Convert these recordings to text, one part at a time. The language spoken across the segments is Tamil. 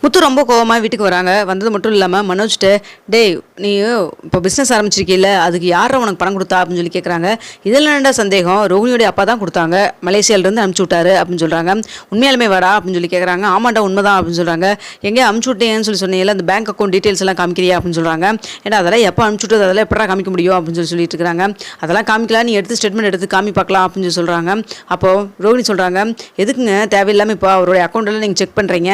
முத்து ரொம்ப கோவமாக வீட்டுக்கு வராங்க. வந்தது மட்டும் இல்லாமல் மனோஜ்கிட்ட, டேய் நீ இப்போ பிஸ்னஸ் ஆரம்பிச்சிருக்கீல்ல, அதுக்கு யாரை உனக்கு பணம் கொடுத்தா அப்படின்னு சொல்லி கேட்குறாங்க. இதில் என்னடா சந்தேகம், ரோஹினியோடைய அப்பா தான் கொடுத்தாங்க, மலேசியாவிலேருந்து அனுப்பிச்சி விட்டாரு அப்படின்னு சொல்கிறாங்க. உண்மையாலுமே வாடா அப்படின்னு சொல்லி கேட்குறாங்க. ஆமாண்டா உண்மைதான் அப்படின்னு சொல்கிறாங்க. எங்கே அனுப்பிச்சி விட்டேன்னு சொல்லி சொன்னீங்கல்ல, அந்த பேங்க் அக்கௌண்ட் டீட்டெயில்ஸ் எல்லாம் காமிக்கிறியா அப்படின்னு சொல்கிறாங்க. ஏன்னா அதெல்லாம் எப்போ அனுப்பிச்சி விட்டது, அதெல்லாம் எப்படா காமிக்க முடியும் அப்படின்னு சொல்லிட்டு இருக்காங்க. அதெல்லாம் காமிக்கலாம், நீ எடுத்து ஸ்டேட்மெண்ட் எடுத்து காமி பார்க்கலாம் அப்படின்னு சொல்லி சொல்கிறாங்க. அப்போது ரோஹினி சொல்கிறாங்க, எதுக்குங்க தேவையில்லாமல் இப்போ அவருடைய அக்கௌண்ட்டெல்லாம் நீங்கள் செக் பண்ணுறீங்க,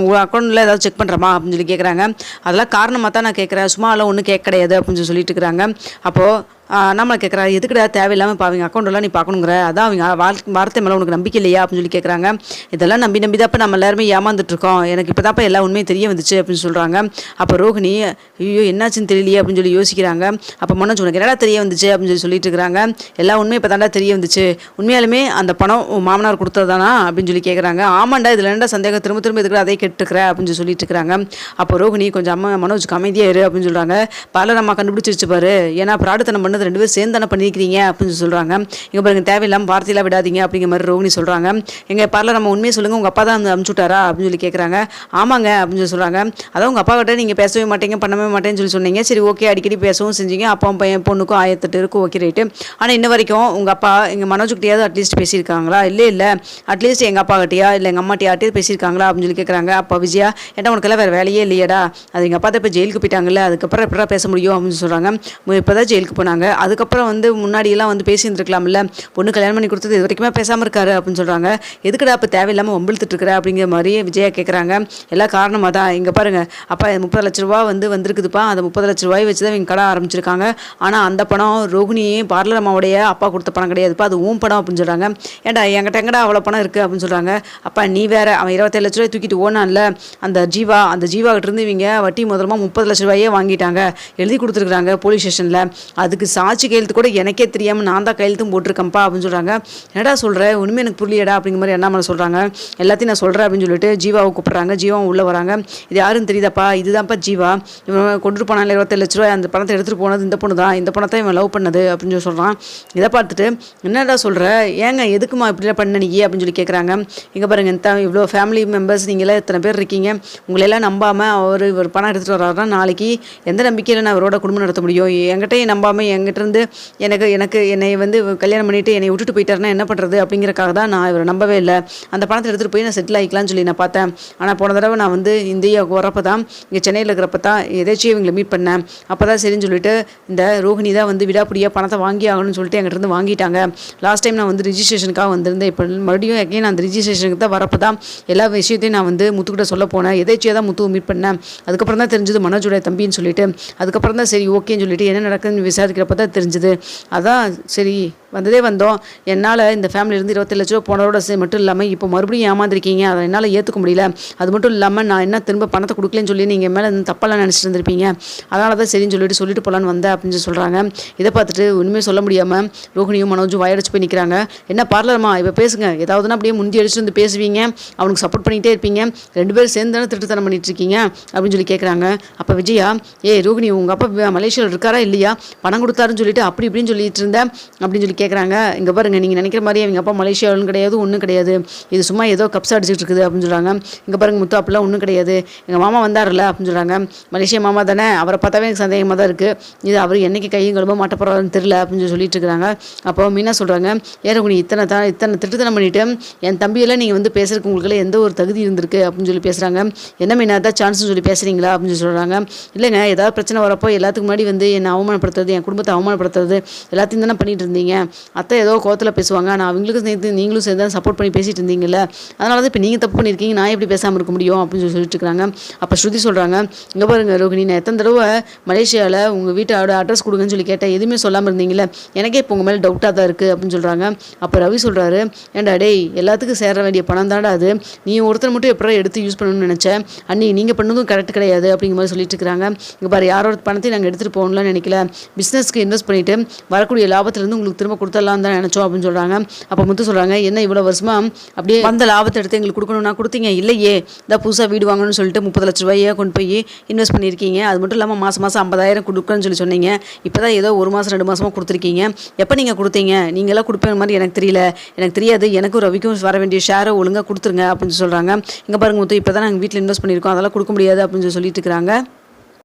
உங்கள் அக்கௌண்ட்டில் ஏதாவது செக் பண்ணுறமா அப்படின்னு சொல்லி கேட்குறாங்க. அதெல்லாம் காரணமாக தான் நான் கேட்குறேன், சும்மா எல்லாம் ஒன்றும் கேட்க கிடையாது அப்படின்னு சொல்லிட்டு இருக்கிறாங்க. அப்போது நம்மளை கேட்குறா, எதுக்குடா தேவையில்லாமல் இப்போ அவங்க அக்கௌண்ட்டெல்லாம் நீ பார்க்கணுங்கிற, அதான் அவங்க வார்த்தை மேலே உனக்கு நம்பிக்கை இல்லையா அப்படின்னு சொல்லி கேட்குறாங்க. இதெல்லாம் நம்பி தான் இப்போ நம்ம எல்லாருமே ஏமாந்துட்டுருக்கோம், எனக்கு இப்போ தான் எல்லா உண்மையும் தெரிய வந்துச்சு அப்படின்னு சொல்கிறாங்க. அப்போ ரோஹினி, ஐயோ என்னாச்சுன்னு தெரியலையே அப்படின்னு சொல்லி யோசிக்கிறாங்க. அப்போ மனோஜ், உனக்கு என்னடா தெரிய வந்துச்சு அப்படின்னு சொல்லிட்டு இருக்கிறாங்க. எல்லா உண்மையும் இப்போ தாண்டா தெரிய வந்துச்சு, உண்மையாலுமே அந்த பணம் மாமனார் கொடுத்ததானா அப்படின்னு சொல்லி கேட்குறாங்க. ஆமாண்டா, இதில் என்னடா சந்தேகம், திரும்ப எதுக்கு அதே கேட்டுருக்குற அப்படின்னு சொல்லிட்டு இருக்கிறாங்க. அப்போ ரோஹினி, கொஞ்சம் மனோஜுக்கு அமைதியாக இரு அப்படின்னு சொல்கிறாங்க. பார்லர் அம்மா கண்டுபிடிச்சிருச்சு பாரு, ஏன்னா பிராடுத்தனம் பண்ணது ரெண்டு பேரும் சேர்ந்து தானே பண்ணிக்கிறீங்க அப்படின்னு சொல்கிறாங்க. இங்கே பாருங்க, தேவையில்லாமல் வார்த்தையெல்லாம் விடாதீங்க அப்படிங்கிற மாதிரி ரோஹினி சொல்கிறாங்க. எங்கள் பார்லர் நம்ம உண்மையை சொல்லுங்கள், உங்கள் அப்பா தான் அனுப்பிச்சு விட்டாரா அப்படின்னு சொல்லி கேட்குறாங்க. ஆமாங்க அப்படின்னு சொல்லி சொல்கிறாங்க. அதான் உங்கள் அப்பா கிட்ட நீங்கள் பேசவே மாட்டீங்க, பண்ணவே மாட்டேன்னு சொல்லி சொன்னீங்க, சரி ஓகே அடிக்கடி பேசவும் செஞ்சீங்க, அப்பா பையன் பொண்ணுக்கும் 1008 இருக்கும், ஓகே ரைட்டு. ஆனால் இன்ன வரைக்கும் உங்கள் அப்பா எங்கள் மனோஜ்கிட்டையாவது அட்லீஸ்ட் பேசியிருக்காங்களா? இல்லை அட்லீஸ்ட் எங்கள் அப்பா கிட்டையா இல்லை எங்கள் அம்மாட்டையாட்டையும் பேசியிருக்காங்களா அப்படின்னு சொல்லி கேட்குறாங்க. அப்பா விஜயா, ஏன்டா உனக்கெல்லாம் வேறு வேலையே இல்லையடா, அது எங்கள் அப்பா தான் இப்போ ஜெயிலுக்கு போயிட்டாங்கல்ல, அதுக்கப்புறம் எப்படா பேச முடியும் அப்படின்னு சொல்கிறாங்க. இப்போ தான் ஜெயிலுக்கு போனாங்க, அதுக்கப்புறம் முன்னாடியெல்லாம் பேசியிருந்துருக்கலாம்ல, பொண்ணு கல்யாணம் பண்ணி கொடுத்தது இது வரைக்குமே பேசாமல் இருக்காரு அப்படின்னு சொல்கிறாங்க. எதுக்குடா இப்போ தேவையில்லாமல் வம்பிழுத்துட்டு இருக்கிற அப்படிங்கிற மாதிரி விஜயா கேட்குறாங்க. எல்லாம் காரணமாக தான், இங்கே பாருங்கள் அப்பா 30 லட்ச ரூபா வந்திருக்குதுப்பா, அந்த 30 லட்ச ரூபாய் வச்சு தான் இவங்க கடை ஆரம்பிச்சிருக்காங்க. ஆனால் அந்த பணம் ரோஹினியே பார்லர் அம்மாவுடைய அப்பா கொடுத்த பணம் கிடையாதுப்பா, அது ஊன் பணம் அப்படின்னு சொல்கிறாங்க. ஏன்டா என்கிட்ட எங்கடா அவ்வளோ பணம் இருக்குது அப்படின்னு சொல்கிறாங்க. அப்பா நீ வேற, அவன் 27 லட்ச ரூபாய் தூக்கிட்டு ஓனான்ல, அந்த ஜீவாகிட்ட இருந்து இவங்க வட்டி முதலமாக 30 லட்ச ரூபாயே வாங்கிட்டாங்க, எழுதி கொடுத்துருக்குறாங்க போலீஸ் ஸ்டேஷனில், அதுக்கு சாட்சி கையெழுத்து கூட எனக்கே தெரியாமல் நான் தான் கையெழுத்தும் போட்டிருக்கேன்ப்பா அப்படின்னு சொல்கிறாங்க. என்னடா சொல்கிற, ஒன்றுமே எனக்கு புரியலடா அப்படிங்கிற மாதிரி அண்ணாமலை சொல்கிறாங்க. எல்லாத்தையும் நான் சொல்கிறேன் அப்படின்னு சொல்லிட்டு ஜீவாவை கூப்பிட்றாங்க. ஜீவாவும் உள்ளே வராங்க. இது யாருன்னு தெரியுதாப்பா, இதுதான்ப்பா ஜீவா, இவன் கொண்டுட்டு போனால 27 லட்ச ரூபாய், அந்த பணத்தை எடுத்துகிட்டு போனது இந்த பொண்ணு தான், இந்த பணத்தை இவன் லவ் பண்ணது அப்படின்னு சொல்லி சொல்கிறான். இதை பார்த்துட்டு என்னடா சொல்கிற, ஏங்க எதுக்குமா இப்படிலாம் பண்ண நீ அப்படின்னு சொல்லி கேட்குறாங்க. இங்கே பாருங்கள், இவ்வளோ ஃபேமிலி மெம்பர்ஸ் நீங்களே இத்தனை பேர் இருக்கீங்க, உங்களெல்லாம் நம்பாமல் அவர் பணம் எடுத்துகிட்டு வர்றாருன்னா நாளைக்கு எந்த நம்பிக்கையில் நான் அவரோட குடும்பம் நடத்த முடியும், என்கிட்டையும் நம்பாமல் என்கிட்டருந்து என்னை கல்யாணம் பண்ணிவிட்டு என்னை விட்டுட்டு போயிட்டாருன்னா என்ன பண்ணுறது அப்படிங்கிறக்காக தான் நான் இவரை நம்பவே இல்லை, அந்த பணத்தை எடுத்துகிட்டு போய் நான் செட்டில் ஆகிக்கலாம்னு சொல்லி நான் பார்த்தேன். ஆனால் போன தடவை நான் இந்தியாவுக்கு வரப்போ தான், இங்கே சென்னையில் இருக்கிறப்ப தான் எதாச்சும் இவங்களை மீட் பண்ணேன், அப்போ தான் சரின்னு சொல்லிட்டு இந்த ரோஹினி தான் விடாப்பிடியாக பணத்தை வாங்கி ஆகணும்னு சொல்லிட்டு என்கிட்ட வாங்கிட்டாங்க. லாஸ்ட் டைம் நான் ரிஜிஸ்ட்ரேஷனுக்காக வந்திருந்தேன், இப்போ மறுபடியும் எகைன் அந்த ரிஜிஸ்ட்ரேஷனுக்கு தான் வரப்போ தான் எல்லா விஷயத்தையும் நான் முத்துக்கிட்ட சொல்ல போனேன், எதாச்சியாக தான் முத்துவை மீட் பண்ணேன், அதுக்கப்புறம் தான் தெரிஞ்சது மனோஜோடைய தம்பின்னு சொல்லிட்டு, அதுக்கப்புறம் தான் சரி ஓகேன்னு சொல்லிட்டு என்ன நடக்குதுன்னு விசாரிக்கிறப்ப தான் தெரிஞ்சுது. அதான் சரி வந்தோம், என்னால் இந்த ஃபேமிலியிலேருந்து 27 லட்ச ரூபா போனதோட மட்டும் இல்லாமல் இப்போ மறுபடியும் ஏமாந்துருக்கீங்க, அதை என்னால் ஏற்றுக்க முடியல, அது மட்டும் இல்லாமல் நான் என்ன திரும்ப பணத்தை கொடுக்கலன்னு சொல்லி நீங்கள் மேலே தப்பெல்லாம் நினச்சிட்டு இருந்திருப்பீங்க, அதனால தான் சரின்னு சொல்லிட்டு போகலான்னு வந்தேன் அப்படின்னு சொல்கிறாங்க. இதை பார்த்துட்டு ஒன்றுமே சொல்ல முடியாமல் ரோஹினியும் மனோஜும் வாயடிச்சு போய் நிற்கிறாங்க. என்ன பார்லர்மா இப்போ பேசுங்க, ஏதாவதுனா அப்படியே முந்தி அடிச்சுட்டு பேசுவீங்க, அவனுக்கு சப்போர்ட் பண்ணிகிட்டே இருப்பீங்க, ரெண்டு பேரும் சேர்ந்து தானே திருட்டுத்தனம் பண்ணிட்டு இருக்கீங்க அப்படின்னு சொல்லி கேட்குறாங்க. அப்போ விஜயா, ரோஹினி உங்கள் அப்பா மலேசியாவில் இருக்காரா இல்லையா, பணம் கொடுத்தாருன்னு சொல்லிட்டு அப்படி இப்படின்னு சொல்லிட்டு இருந்தேன் அப்படின்னு சொல்லி கேட்குறாங்க. இங்கே பாருங்கள், நீங்கள் நினைக்கிற மாதிரி அவங்க அப்பா மலேசியாவிலும் கிடையாது, ஒன்றும் கிடையாது, இது சும்மா ஏதோ கப்ஸ் அடிச்சுட்டு இருக்குது அப்படின்னு சொல்கிறாங்க. இங்கே பாருங்கள் முத்து, அப்பெல்லாம் ஒன்றும் கிடையாது, எங்கள் மாமா வந்தார்ல அப்படின்னு சொல்கிறாங்க. மலேசியா மாமா தானே, அவரை பார்த்தாவே எனக்கு சந்தேகமாக தான் இருக்குது, இது அவர் என்னைக்கு கையும் கழுவ மாட்ட போகிறாருன்னு தெரியல அப்படின்னு சொல்லிட்டு இருக்கிறாங்க. அப்போ மீனா சொல்கிறாங்க, ரோஹினி இத்தனை திட்டுத்தனம் பண்ணிவிட்டு என் தம்பியெல்லாம் நீங்கள் பேசுறதுக்கு உங்களுக்கு எந்த ஒரு தகுதி இருந்திருக்கு அப்படின்னு சொல்லி பேசுகிறாங்க. என்ன மீனா தான் சான்ஸ்னு சொல்லி பேசுகிறீங்களா அப்படின்னு சொல்கிறாங்க. இல்லைங்க, ஏதாவது பிரச்சனை வரப்போ எல்லாத்துக்கு முன்னாடி என்னை அவமானப்படுத்துறது, என் குடும்பத்தை அவமானப்படுத்துறது எல்லாத்தையும் தானே பண்ணிட்டு இருந்தீங்க, அத்தை ஏதோ கோவத்தில் பேசுவாங்க, நான் அவங்களுக்கும் சேர்த்து நீங்களும் சேர்ந்து தான் சப்போர்ட் பண்ணி பேசிகிட்டு இருந்தீங்கல்ல, அதனால தான் இப்போ நீங்கள் தப்பு பண்ணியிருக்கீங்க, நான் எப்படி பேசாமல் இருக்க முடியும் அப்படின்னு சொல்லிட்டு இருக்கிறாங்க. அப்போ ஸ்ருதி சொல்கிறாங்க, இங்கே பாருங்கள் ரோஹினி, நான் எத்தனை தடவை மலேசியாவில் உங்கள் வீட்டோட அட்ரஸ் கொடுங்கன்னு சொல்லி கேட்டேன், எதுவுமே சொல்லாமல் இருந்தீங்களே, எனக்கே இப்போ உங்கள் மேலே டவுட்டாக தான் இருக்குது அப்படின்னு சொல்கிறாங்க. அப்போ ரவி சொல்கிறாரு, ஏன்டா டேய், எல்லாத்துக்கும் சேர வேண்டிய பணம் தாண்டா அது, நீ ஒருத்தர் மட்டும் எப்போ எடுத்து யூஸ் பண்ணணும்னு நினச்சேன், அன்னி நீங்கள் பண்ணதும் கரெக்ட் கிடையாது அப்படிங்கிற மாதிரி சொல்லிட்டு இருக்கிறாங்க. இங்கே பாரு, யாரோட பணத்தையும் நாங்கள் எடுத்துகிட்டு போகணும்லாம் நினைக்கல, பிஸ்னஸ்க்கு இன்வெஸ்ட் பண்ணிவிட்டு வரக்கூடிய லாபத்துலேருந்து உங்களுக்கு திரும்ப நம்ம கொடுத்துடலாம் தான் நினச்சோம் அப்படின்னு சொல்கிறாங்க. அப்போ முத்து சொல்கிறாங்க, என்ன இவ்வளோ வருஷமாக அப்படியே வந்த லாபத்தை எடுத்து எங்களுக்கு கொடுக்கணும்னா கொடுத்தீங்க இல்லையே, இந்த புதுசாக வீடு வாங்கணும்னு சொல்லிட்டு 30 லட்ச ரூபாயை கொண்டு போய் இன்வெஸ்ட் பண்ணியிருக்கீங்க. அது மட்டும் இல்லாமல் மாதம் 50,000 கொடுக்குறேன்னு சொல்லி சொன்னீங்க. இப்போ தான் ஏதோ 1 மாதம் 2 மாதமாக கொடுத்துருக்கீங்க. எப்போ நீங்கள் கொடுத்தீங்க? நீங்களாம் கொடுப்பேன் மாதிரி எனக்கு தெரியல, எனக்கு தெரியாது, எனக்கும் ரவிக்கும் வர வேண்டிய ஷேரை ஒழுங்காக கொடுத்துருங்க அப்படின்னு சொல்கிறாங்க. இங்கே பாருங்க முத்து, இப்போ தான் நாங்கள் வீட்டில் இன்வெஸ்ட் பண்ணியிருக்கோம், அதெல்லாம் கொடுக்க முடியாது அப்படின்னு சொல்லிட்டு இருக்கிறாங்க.